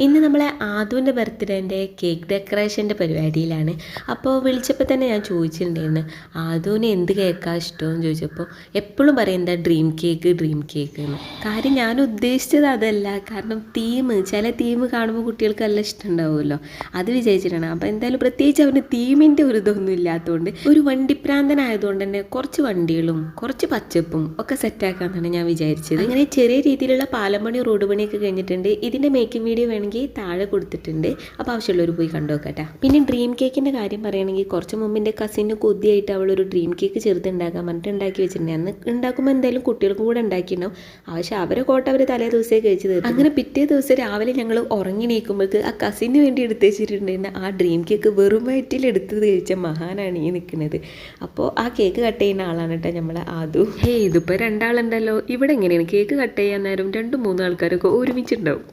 ഇന്ന് നമ്മളെ ആദുവിൻ്റെ ബർത്ത്ഡേൻ്റെ കേക്ക് ഡെക്കറേഷൻ്റെ പരിപാടിയിലാണ്. അപ്പോൾ വിളിച്ചപ്പോൾ തന്നെ ഞാൻ ചോദിച്ചിട്ടുണ്ടായിരുന്നു ആദുവിന് എന്ത് കേക്കാണ് ഇഷ്ടമെന്ന് ചോദിച്ചപ്പോൾ എപ്പോഴും പറയും എന്താ ഡ്രീം കേക്ക് എന്ന്. കാര്യം ഞാൻ ഉദ്ദേശിച്ചത് അതല്ല, കാരണം ചില തീം കാണുമ്പോൾ കുട്ടികൾക്ക് നല്ല ഇഷ്ടമുണ്ടാവുമല്ലോ, അത് വിചാരിച്ചിട്ടാണ്. അപ്പോൾ എന്തായാലും പ്രത്യേകിച്ച് അവന് തീമിൻ്റെ ഒരു ഇതൊന്നും ഇല്ലാത്തതുകൊണ്ട് ഒരു വണ്ടിപ്രാന്തനായതുകൊണ്ട് തന്നെ കുറച്ച് വണ്ടികളും കുറച്ച് പച്ചപ്പും ഒക്കെ സെറ്റാക്കാമെന്നാണ് ഞാൻ വിചാരിച്ചത്. അങ്ങനെ ചെറിയ രീതിയിലുള്ള പാലം റോഡ് പണിയൊക്കെ കഴിഞ്ഞിട്ടുണ്ട്. ഇതിൻ്റെ മേക്കിംഗ് വീഡിയോ വേണമെങ്കിൽ താഴെ കൊടുത്തിട്ടുണ്ട്, അപ്പോൾ ആവശ്യമുള്ളവർ പോയി കണ്ടു നോക്കട്ടെ. പിന്നെ ഡ്രീം കേക്കിൻ്റെ കാര്യം പറയുകയാണെങ്കിൽ കുറച്ച് മുമ്പ് എൻ്റെ കസിന് കൊതിയായിട്ട് അവളൊരു ഡ്രീം കേക്ക് ചെറുതുണ്ടാക്കാൻ പറഞ്ഞിട്ട് ഉണ്ടാക്കി വെച്ചിട്ടുണ്ട്. അന്ന് ഉണ്ടാക്കുമ്പോൾ എന്തായാലും കുട്ടികൾക്കും കൂടെ ഉണ്ടാക്കിയിട്ടുണ്ടാവും. പക്ഷേ അവരെ കോട്ട അവർ തലേ ദിവസമേ കഴിച്ച് തീർന്നു. അങ്ങനെ പിറ്റേ ദിവസം രാവിലെ ഞങ്ങൾ ഉറങ്ങി നീക്കുമ്പോഴേക്ക് ആ കസിന് വേണ്ടി എടുത്ത് വെച്ചിട്ടുണ്ടായിരുന്ന ആ ഡ്രീം കേക്ക് വെറും വയറ്റിൽ എടുത്തത് കഴിച്ച മഹാനാണ് ഈ നിൽക്കുന്നത്. അപ്പോൾ ആ കേക്ക് കട്ട് ചെയ്യുന്ന ആളാണ് കേട്ടോ നമ്മളെ ആദു. ഇതിപ്പോൾ രണ്ടാളുണ്ടല്ലോ. ഇവിടെ എങ്ങനെയാണ് കേക്ക് കട്ട് ചെയ്യാൻ നേരം 2-3 ആൾക്കാരൊക്കെ ഒരുമിച്ചുണ്ടാവും.